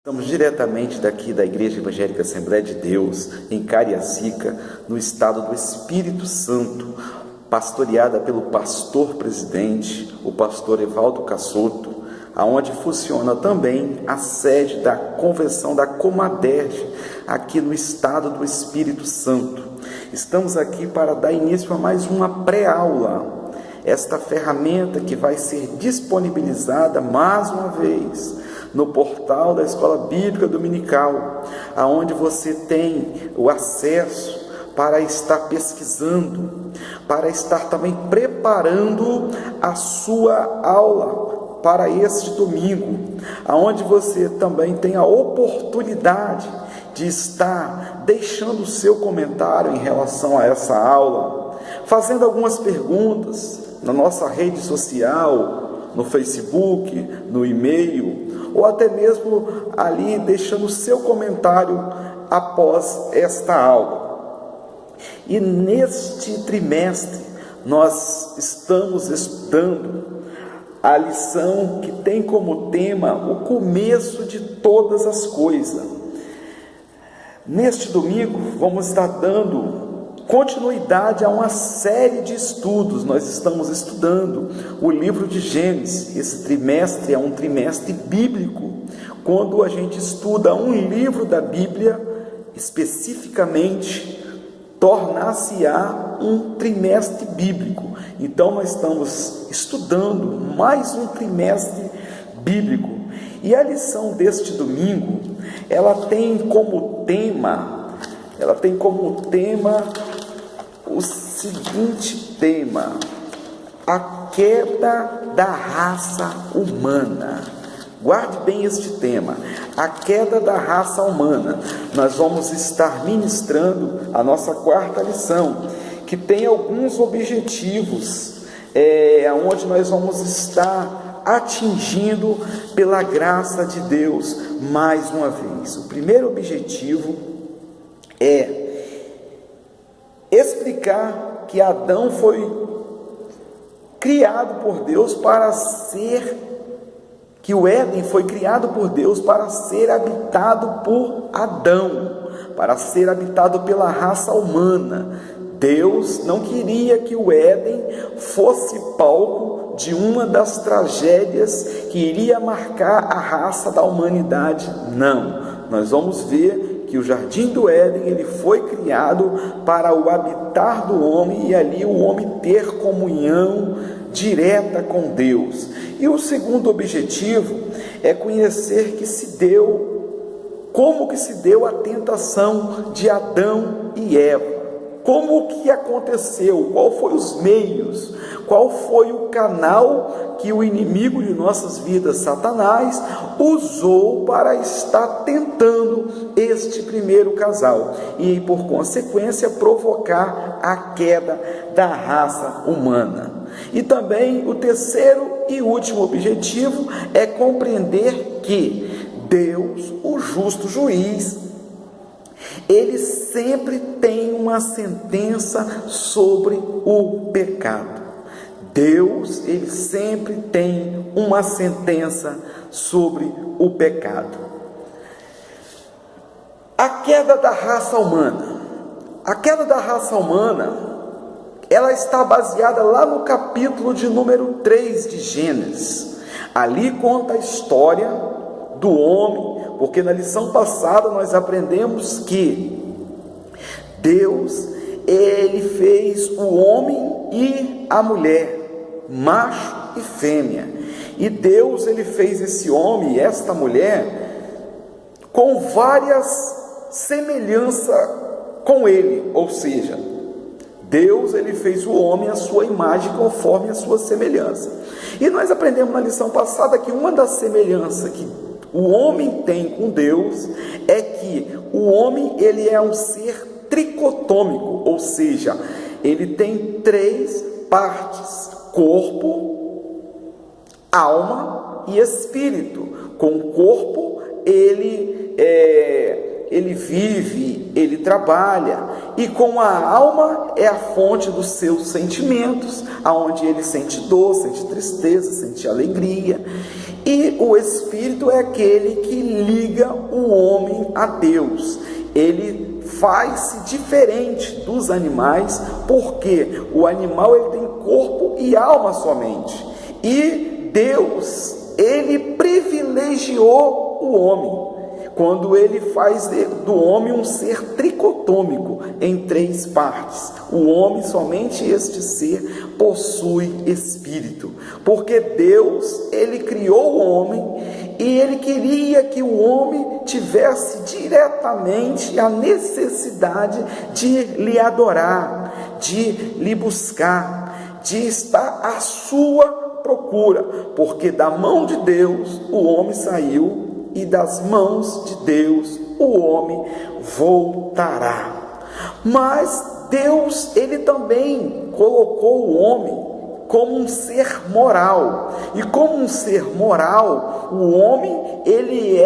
Estamos diretamente daqui da Igreja Evangélica Assembleia de Deus, em Cariacica, no estado do Espírito Santo, pastoreada pelo pastor-presidente, o pastor Evaldo Cassoto, aonde funciona também a sede da Convenção da Comaderj, aqui no estado do Espírito Santo. Estamos aqui para dar início a mais uma pré-aula, esta ferramenta que vai ser disponibilizada mais uma vez no portal da Escola Bíblica Dominical, aonde você tem o acesso para estar pesquisando, para estar também preparando a sua aula para este domingo, aonde você também tem a oportunidade de estar deixando o seu comentário em relação a essa aula, fazendo algumas perguntas na nossa rede social, no Facebook, no e-mail, ou até mesmo ali deixando o seu comentário após esta aula. E neste trimestre nós estamos estudando a lição que tem como tema o começo de todas as coisas. Neste domingo vamos estar dando continuidade a uma série de estudos. Nós estamos estudando o livro de Gênesis. Esse trimestre é um trimestre bíblico. Quando a gente estuda um livro da Bíblia, especificamente, tornar-se-á um trimestre bíblico. Então nós estamos estudando mais um trimestre bíblico. E a lição deste domingo, ela tem como tema o seguinte tema: a queda da raça humana. Guarde bem este tema, a queda da raça humana. Nós vamos estar ministrando a nossa quarta lição, que tem alguns objetivos, onde nós vamos estar atingindo pela graça de Deus mais uma vez. O primeiro objetivo é explicar que Adão foi criado por Deus que o Éden foi criado por Deus para ser habitado por Adão, para ser habitado pela raça humana. Deus não queria que o Éden fosse palco de uma das tragédias que iria marcar a raça da humanidade. Não, nós vamos ver que o Jardim do Éden ele foi criado para o habitar do homem e ali o homem ter comunhão direta com Deus. E o segundo objetivo é conhecer como que se deu a tentação de Adão e Eva. Como que aconteceu? Qual foi os meios? Qual foi o canal que o inimigo de nossas vidas, Satanás, usou para estar tentando este primeiro casal e, por consequência, provocar a queda da raça humana? E também o terceiro e último objetivo é compreender que Deus, o justo juiz, ele sempre tem uma sentença sobre o pecado. Deus, ele sempre tem uma sentença sobre o pecado. A queda da raça humana. A queda da raça humana, ela está baseada lá no capítulo de número 3 de Gênesis. Ali conta a história do homem, porque na lição passada nós aprendemos que Deus, ele fez o homem e a mulher, macho e fêmea. E Deus, ele fez esse homem e esta mulher com várias semelhanças com ele, ou seja, Deus, ele fez o homem à sua imagem conforme a sua semelhança. E nós aprendemos na lição passada que uma das semelhanças que o homem tem com Deus é que o homem, ele é um ser tricotômico, ou seja, ele tem 3 partes: corpo, alma e espírito. Com o corpo ele vive, ele trabalha, e com a alma é a fonte dos seus sentimentos, aonde ele sente dor, sente tristeza, sente alegria. E o Espírito é aquele que liga o homem a Deus. Ele faz-se diferente dos animais, porque o animal ele tem corpo e alma somente. E Deus, ele privilegiou o homem quando ele faz do homem um ser tricotômico em 3 partes. O homem, somente este ser, possui espírito, porque Deus, ele criou o homem e ele queria que o homem tivesse diretamente a necessidade de lhe adorar, de lhe buscar, de estar à sua procura, porque da mão de Deus o homem saiu e das mãos de Deus o homem voltará. Mas Deus, ele também colocou o homem como um ser moral, e como um ser moral, o homem ele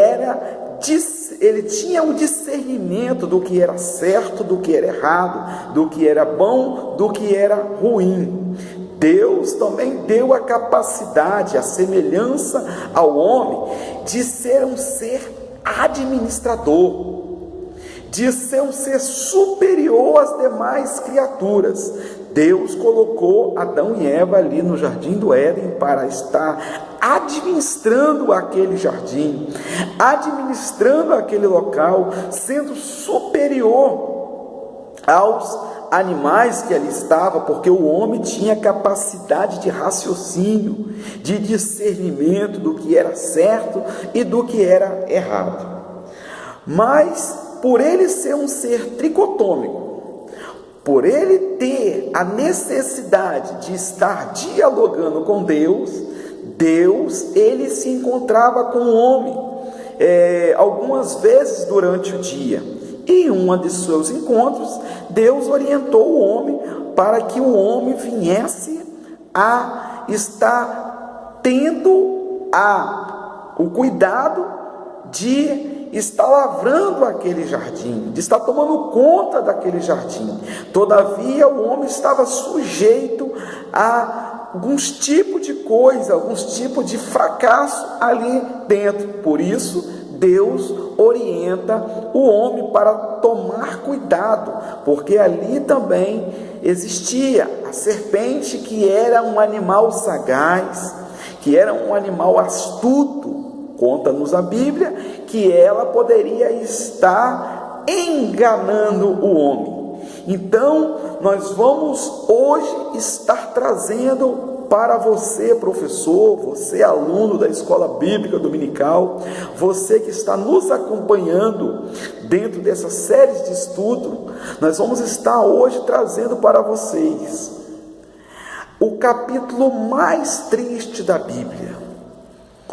tinha o discernimento do que era certo, do que era errado, do que era bom, do que era ruim. Deus também deu a capacidade, a semelhança ao homem, de ser um ser administrador, de ser um ser superior às demais criaturas. Deus colocou Adão e Eva ali no jardim do Éden para estar administrando aquele jardim, administrando aquele local, sendo superior aos animais que ali estavam, porque o homem tinha capacidade de raciocínio, de discernimento do que era certo e do que era errado. Mas, por ele ser um ser tricotômico, por ele ter a necessidade de estar dialogando com Deus, ele se encontrava com o homem algumas vezes durante o dia. E em um de seus encontros, Deus orientou o homem para que o homem viesse a estar tendo o cuidado de estar lavrando aquele jardim, de estar tomando conta daquele jardim. Todavia, o homem estava sujeito a alguns tipos de coisa, alguns tipos de fracasso ali dentro. Por isso, Deus orienta o homem para tomar cuidado, porque ali também existia a serpente, que era um animal sagaz, que era um animal astuto. Conta-nos a Bíblia que ela poderia estar enganando o homem. Então, nós vamos hoje estar trazendo para você, professor, você, aluno da Escola Bíblica Dominical, você que está nos acompanhando dentro dessa série de estudo, nós vamos estar hoje trazendo para vocês o capítulo mais triste da Bíblia,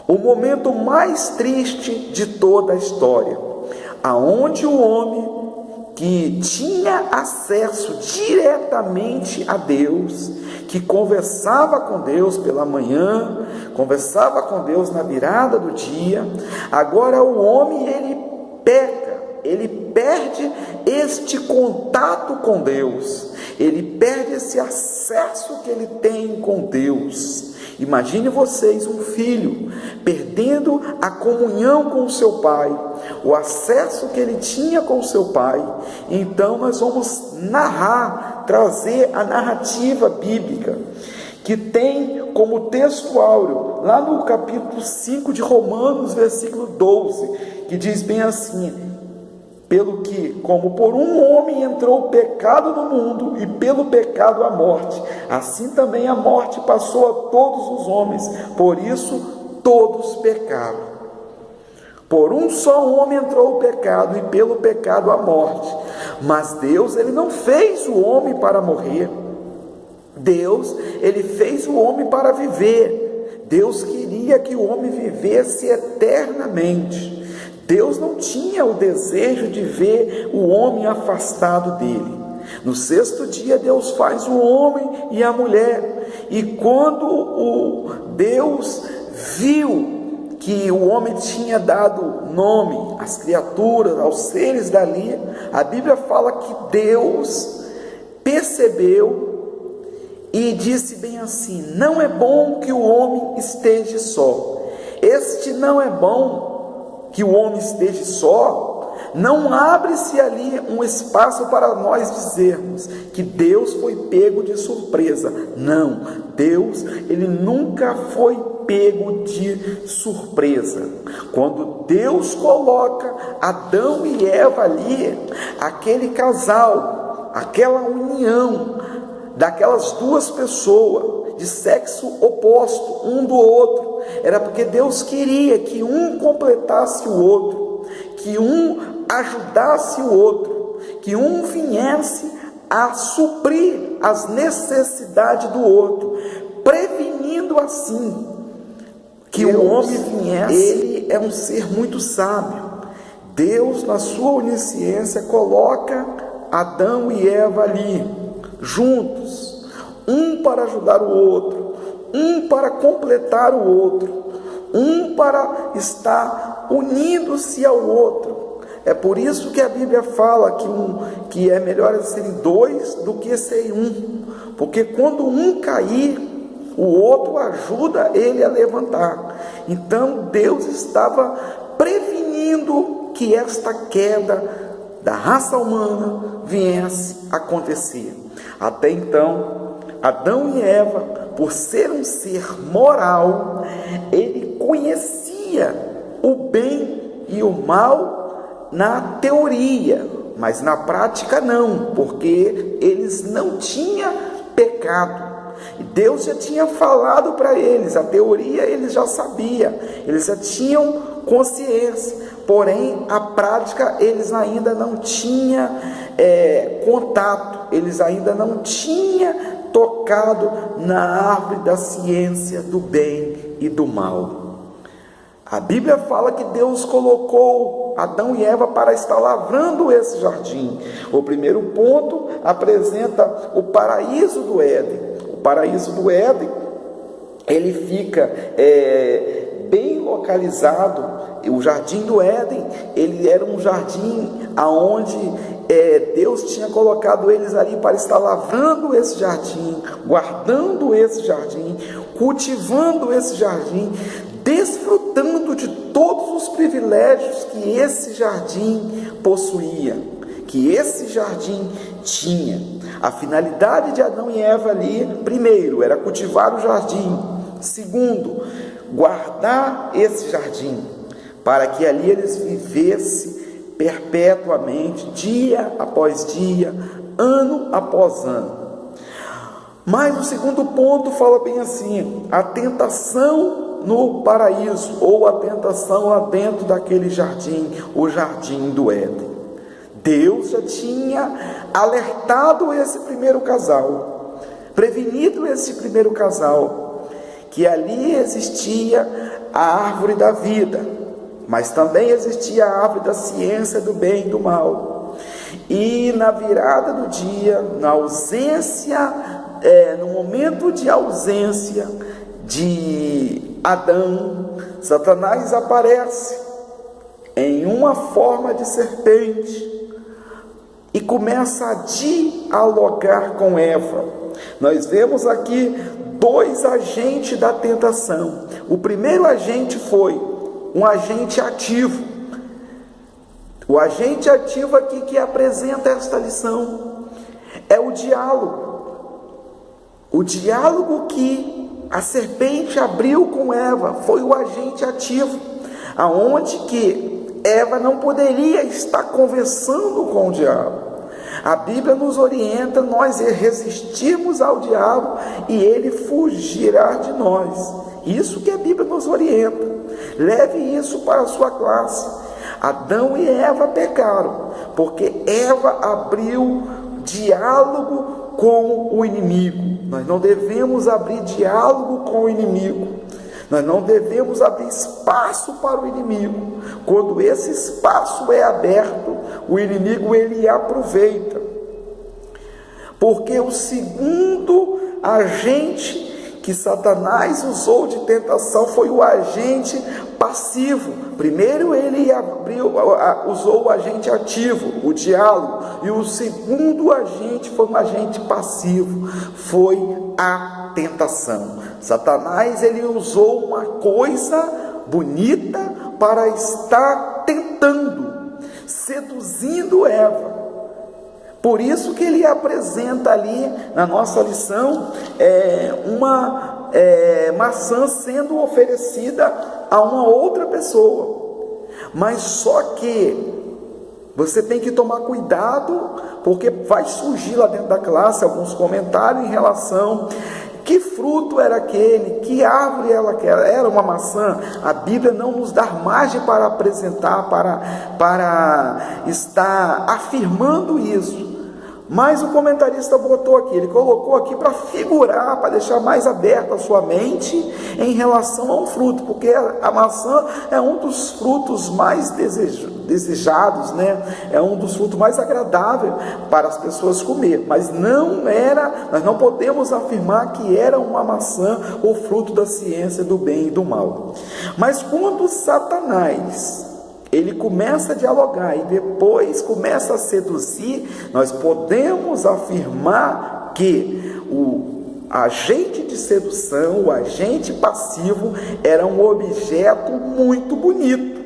o momento mais triste de toda a história, aonde o homem que tinha acesso diretamente a Deus, que conversava com Deus pela manhã, conversava com Deus na virada do dia, agora o homem ele peca, ele perde este contato com Deus, ele perde esse acesso que ele tem com Deus. Imagine vocês um filho perdendo a comunhão com o seu pai, o acesso que ele tinha com o seu pai. Então nós vamos trazer a narrativa bíblica, que tem como texto áureo, lá no capítulo 5 de Romanos, versículo 12, que diz bem assim: pelo que, como por um homem entrou o pecado no mundo, e pelo pecado a morte, assim também a morte passou a todos os homens, por isso todos pecaram. Por um só homem entrou o pecado, e pelo pecado a morte. Mas Deus, ele não fez o homem para morrer. Deus, ele fez o homem para viver. Deus queria que o homem vivesse eternamente. Deus não tinha o desejo de ver o homem afastado dele. No 6º dia, Deus faz o homem e a mulher. E quando Deus viu que o homem tinha dado nome às criaturas, aos seres dali, a Bíblia fala que Deus percebeu e disse bem assim: não é bom que o homem esteja só. Este não é bom que o homem esteja só. Não abre-se ali um espaço para nós dizermos que Deus foi pego de surpresa. Não, Deus, ele nunca foi pego de surpresa. Quando Deus coloca Adão e Eva ali, aquele casal, aquela união daquelas duas pessoas de sexo oposto um do outro, era porque Deus queria que um completasse o outro, que um ajudasse o outro, que um viesse a suprir as necessidades do outro, prevenindo assim que o homem viesse. Ele é um ser muito sábio. Deus, na sua onisciência, coloca Adão e Eva ali, juntos, um para ajudar o outro, um para completar o outro, um para estar unindo-se ao outro. É por isso que a Bíblia fala que é melhor serem dois do que ser um, porque quando um cair, o outro ajuda ele a levantar. Então Deus estava prevenindo que esta queda da raça humana viesse a acontecer. Até então, Adão e Eva, por ser um ser moral, ele conhecia o bem e o mal na teoria, mas na prática não, porque eles não tinham pecado. Deus já tinha falado para eles, a teoria eles já sabiam, eles já tinham consciência, porém a prática eles ainda não tinham contato, eles ainda não tinham tocado na árvore da ciência do bem e do mal. A Bíblia fala que Deus colocou Adão e Eva para estar lavrando esse jardim. O primeiro ponto apresenta o paraíso do Éden. O paraíso do Éden, ele fica bem localizado. O jardim do Éden, ele era um jardim aonde Deus tinha colocado eles ali para estar lavrando esse jardim, guardando esse jardim, cultivando esse jardim, desfrutando de todos os privilégios que esse jardim possuía, que esse jardim tinha. A finalidade de Adão e Eva ali, primeiro, era cultivar o jardim. Segundo, guardar esse jardim, para que ali eles vivessem perpetuamente, dia após dia, ano após ano. Mas o segundo ponto fala bem assim: a tentação no paraíso, ou a tentação lá dentro daquele jardim, o jardim do Éden. Deus já tinha alertado esse primeiro casal, prevenido esse primeiro casal, que ali existia a árvore da vida, mas também existia a árvore da ciência do bem e do mal. E na virada do dia, na ausência, no momento de ausência de Adão, Satanás aparece em uma forma de serpente e começa a dialogar com Eva. Nós vemos aqui dois agentes da tentação. O primeiro agente foi um agente ativo. O agente ativo aqui que apresenta esta lição é o diálogo. O diálogo que a serpente abriu com Eva foi o agente ativo, aonde que Eva não poderia estar conversando com o diabo. A Bíblia nos orienta nós resistirmos ao diabo e ele fugirá de nós. Isso que a Bíblia nos orienta. Leve isso para a sua classe. Adão e Eva pecaram, porque Eva abriu diálogo com o inimigo. Nós não devemos abrir diálogo com o inimigo. Nós não devemos abrir espaço para o inimigo. Quando esse espaço é aberto, o inimigo ele aproveita. Porque o segundo agente que Satanás usou de tentação foi o agente passivo. Primeiro ele usou o agente ativo, o diálogo, e o segundo agente foi um agente passivo, foi a tentação. Satanás ele usou uma coisa bonita para estar tentando, seduzindo Eva. Por isso que ele apresenta ali na nossa lição uma maçã sendo oferecida a uma outra pessoa. Mas só que você tem que tomar cuidado, porque vai surgir lá dentro da classe alguns comentários em relação que fruto era aquele, que árvore era uma maçã. A Bíblia não nos dá margem para apresentar, para estar afirmando isso. Mas o comentarista botou aqui, ele colocou aqui para figurar, para deixar mais aberta a sua mente em relação ao fruto, porque a maçã é um dos frutos mais desejados, né? É um dos frutos mais agradáveis para as pessoas comer, mas nós não podemos afirmar que era uma maçã o fruto da ciência do bem e do mal. Mas quando Satanás ele começa a dialogar e depois começa a seduzir, nós podemos afirmar que o agente de sedução, o agente passivo, era um objeto muito bonito.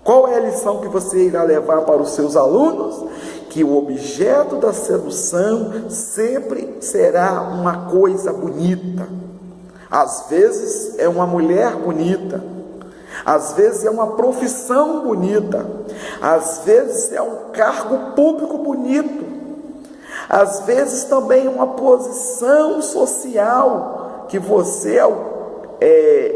Qual é a lição que você irá levar para os seus alunos? Que o objeto da sedução sempre será uma coisa bonita. Às vezes é uma mulher bonita, às vezes é uma profissão bonita, às vezes é um cargo público bonito, às vezes também uma posição social que você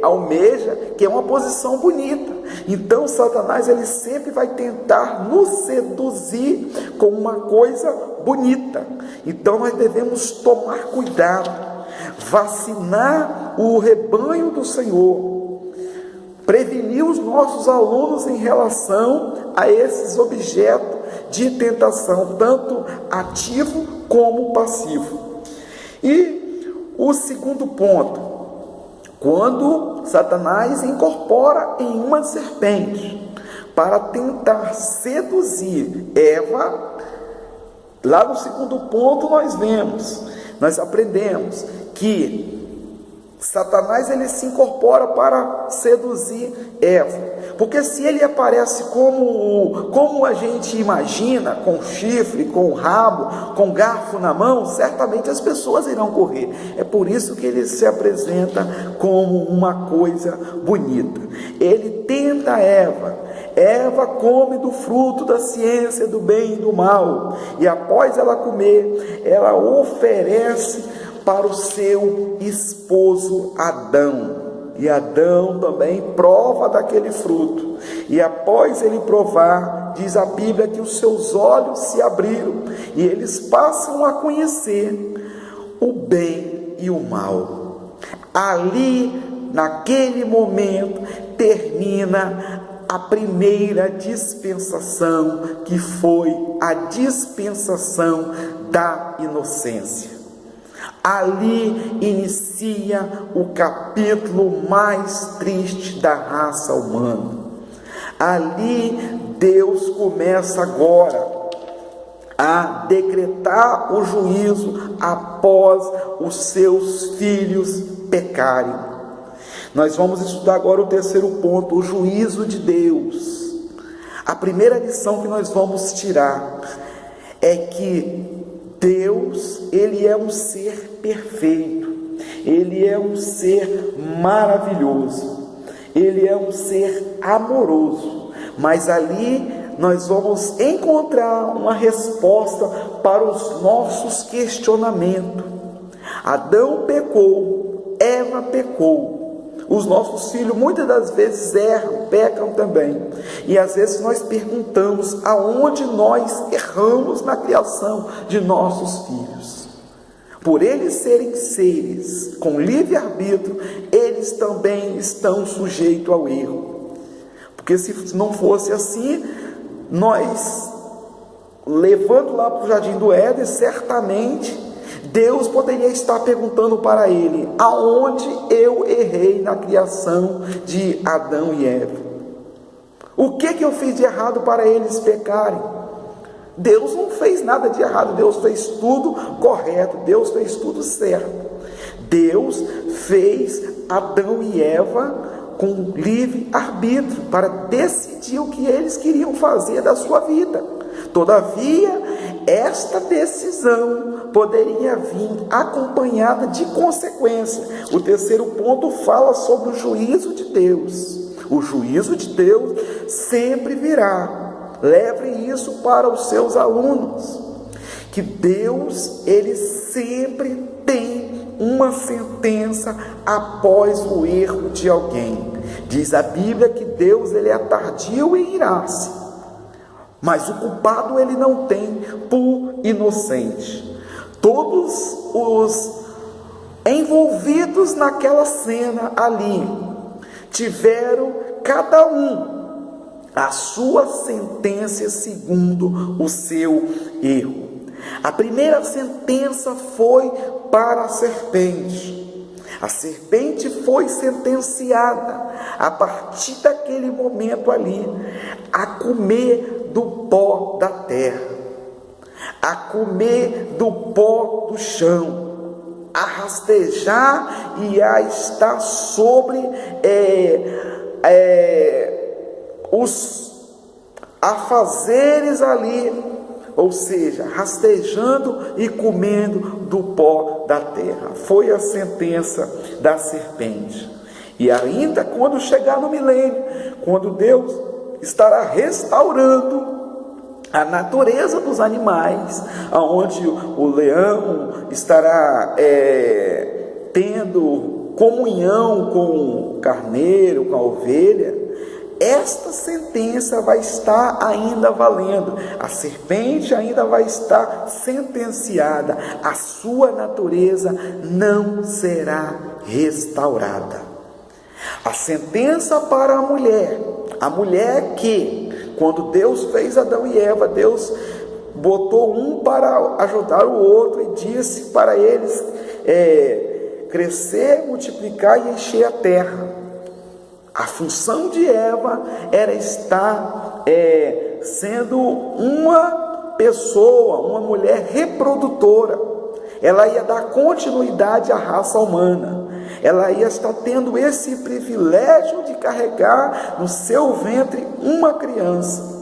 almeja, que é uma posição bonita. Então Satanás ele sempre vai tentar nos seduzir com uma coisa bonita. Então nós devemos tomar cuidado, vacinar o rebanho do Senhor, prevenir os nossos alunos em relação a esses objetos de tentação, tanto ativo como passivo. E o segundo ponto, quando Satanás incorpora em uma serpente para tentar seduzir Eva, lá no segundo ponto nós aprendemos que Satanás ele se incorpora para seduzir Eva, porque se ele aparece como a gente imagina, com chifre, com rabo, com garfo na mão, certamente as pessoas irão correr. É por isso que ele se apresenta como uma coisa bonita. Ele tenta Eva come do fruto da ciência do bem e do mal, e após ela comer, ela oferece para o seu esposo Adão, e Adão também prova daquele fruto, e após ele provar, diz a Bíblia que os seus olhos se abriram, e eles passam a conhecer o bem e o mal. Ali, naquele momento, termina a primeira dispensação, que foi a dispensação da inocência. Ali inicia o capítulo mais triste da raça humana. Ali Deus começa agora a decretar o juízo após os seus filhos pecarem. Nós vamos estudar agora o terceiro ponto, o juízo de Deus. A primeira lição que nós vamos tirar é que Deus, ele é um ser perfeito, ele é um ser maravilhoso, ele é um ser amoroso, mas ali nós vamos encontrar uma resposta para os nossos questionamentos. Adão pecou, Eva pecou. Os nossos filhos muitas das vezes erram, pecam também. E às vezes nós perguntamos aonde nós erramos na criação de nossos filhos. Por eles serem seres com livre-arbítrio, eles também estão sujeitos ao erro. Porque se não fosse assim, nós, levando lá para o jardim do Éden, certamente Deus poderia estar perguntando para ele: aonde eu errei na criação de Adão e Eva? O que eu fiz de errado para eles pecarem? Deus não fez nada de errado, Deus fez tudo correto, Deus fez tudo certo. Deus fez Adão e Eva com livre arbítrio para decidir o que eles queriam fazer da sua vida. Todavia, esta decisão poderia vir acompanhada de consequência. O terceiro ponto fala sobre o juízo de Deus. O juízo de Deus sempre virá. Leve isso para os seus alunos, que Deus, ele sempre tem uma sentença após o erro de alguém. Diz a Bíblia que Deus, ele é tardio em irar-se, mas o culpado ele não tem por inocente. Todos os envolvidos naquela cena ali tiveram cada um a sua sentença segundo o seu erro. A primeira sentença foi para a serpente. A serpente foi sentenciada a partir daquele momento ali a comer do pó da terra, a comer do pó do chão, a rastejar e a estar sobre os afazeres ali, ou seja, rastejando e comendo do pó da terra. Foi a sentença da serpente. E ainda quando chegar no milênio, quando Deus estará restaurando a natureza dos animais, aonde o leão estará tendo comunhão com o carneiro, com a ovelha, esta sentença vai estar ainda valendo. A serpente ainda vai estar sentenciada. A sua natureza não será restaurada. A sentença para a mulher que, quando Deus fez Adão e Eva, Deus botou um para ajudar o outro e disse para eles crescer, multiplicar e encher a terra. A função de Eva era estar sendo uma pessoa, uma mulher reprodutora. Ela ia dar continuidade à raça humana. Ela ia estar tendo esse privilégio de carregar no seu ventre uma criança.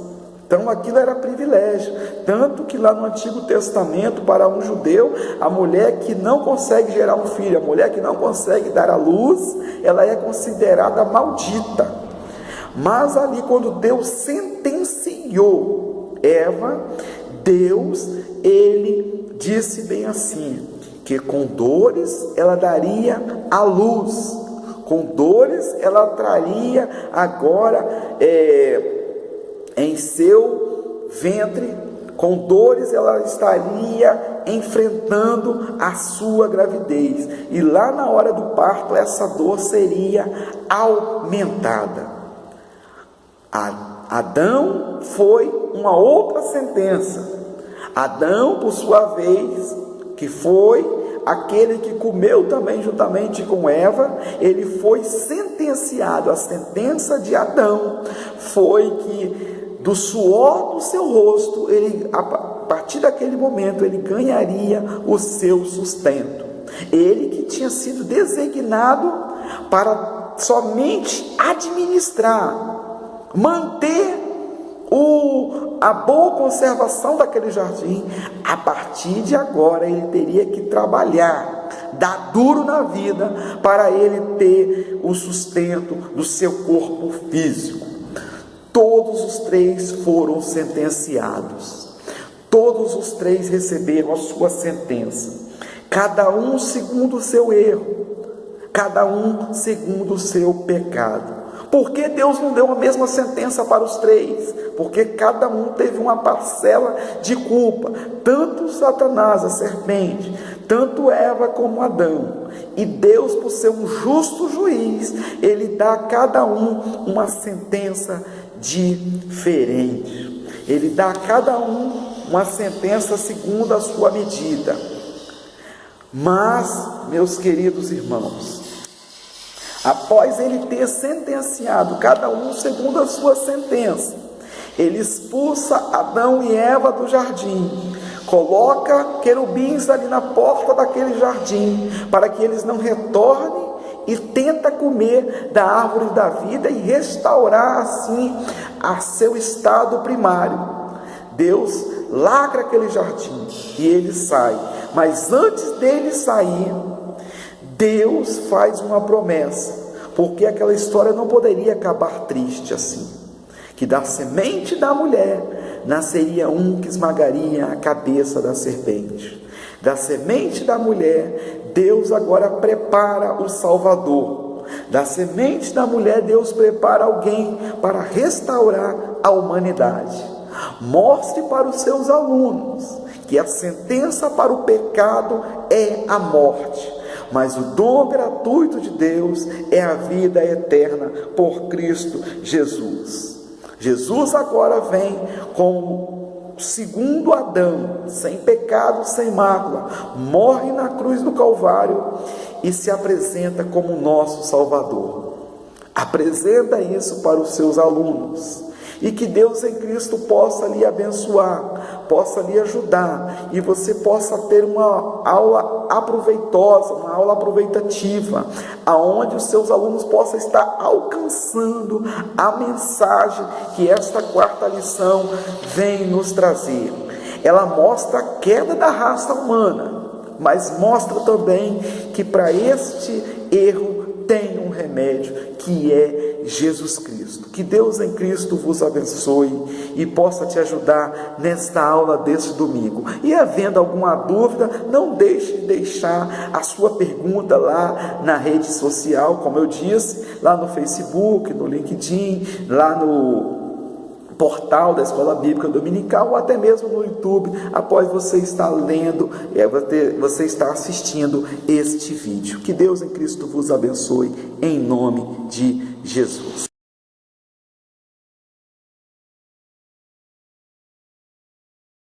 Então aquilo era privilégio, tanto que lá no Antigo Testamento, para um judeu, a mulher que não consegue gerar um filho, a mulher que não consegue dar à luz, ela é considerada maldita. Mas ali quando Deus sentenciou Eva, Deus, ele disse bem assim, que com dores ela daria à luz, com dores ela traria agora em seu ventre, com dores ela estaria enfrentando a sua gravidez, e lá na hora do parto essa dor seria aumentada. Adão foi uma outra sentença. Adão, por sua vez, que foi aquele que comeu também juntamente com Eva, ele foi sentenciado. A sentença de Adão foi que do suor do seu rosto, a partir daquele momento, ele ganharia o seu sustento. Ele que tinha sido designado para somente administrar, manter a boa conservação daquele jardim. A partir de agora, ele teria que trabalhar, dar duro na vida, para ele ter o sustento do seu corpo físico. Todos os três foram sentenciados. Todos os três receberam a sua sentença. Cada um segundo o seu erro. Cada um segundo o seu pecado. Por que Deus não deu a mesma sentença para os três? Porque cada um teve uma parcela de culpa. Tanto Satanás, a serpente, tanto Eva como Adão. E Deus, por ser um justo juiz, ele dá a cada um uma sentença diferente. Ele dá a cada um uma sentença segundo a sua medida. Mas, meus queridos irmãos, após ele ter sentenciado cada um segundo a sua sentença, ele expulsa Adão e Eva do jardim, coloca querubins ali na porta daquele jardim, para que eles não retornem e tenta comer da árvore da vida e restaurar assim a seu estado primário. Deus lagra aquele jardim e ele sai, mas antes dele sair, Deus faz uma promessa, porque aquela história não poderia acabar triste assim, que da semente da mulher nasceria um que esmagaria a cabeça da serpente. Da semente da mulher, Deus agora prepara o Salvador. Da semente da mulher, Deus prepara alguém para restaurar a humanidade. Mostre para os seus alunos que a sentença para o pecado é a morte, mas o dom gratuito de Deus é a vida eterna por Cristo Jesus. Jesus agora vem como segundo Adão, sem pecado, sem mácula, morre na cruz do Calvário e se apresenta como nosso Salvador. Apresenta isso para os seus alunos, e que Deus em Cristo possa lhe abençoar, possa lhe ajudar, e você possa ter uma aula aproveitosa, uma aula aproveitativa, aonde os seus alunos possam estar alcançando a mensagem que esta quarta lição vem nos trazer. Ela mostra a queda da raça humana, mas mostra também que para este erro tem um remédio, que é Jesus Cristo. Que Deus em Cristo vos abençoe e possa te ajudar nesta aula deste domingo. E havendo alguma dúvida, não deixe de deixar a sua pergunta lá na rede social, como eu disse, lá no Facebook, no LinkedIn, lá no portal da Escola Bíblica Dominical, ou até mesmo no YouTube, após você estar lendo, você está assistindo este vídeo. Que Deus em Cristo vos abençoe, em nome de Jesus.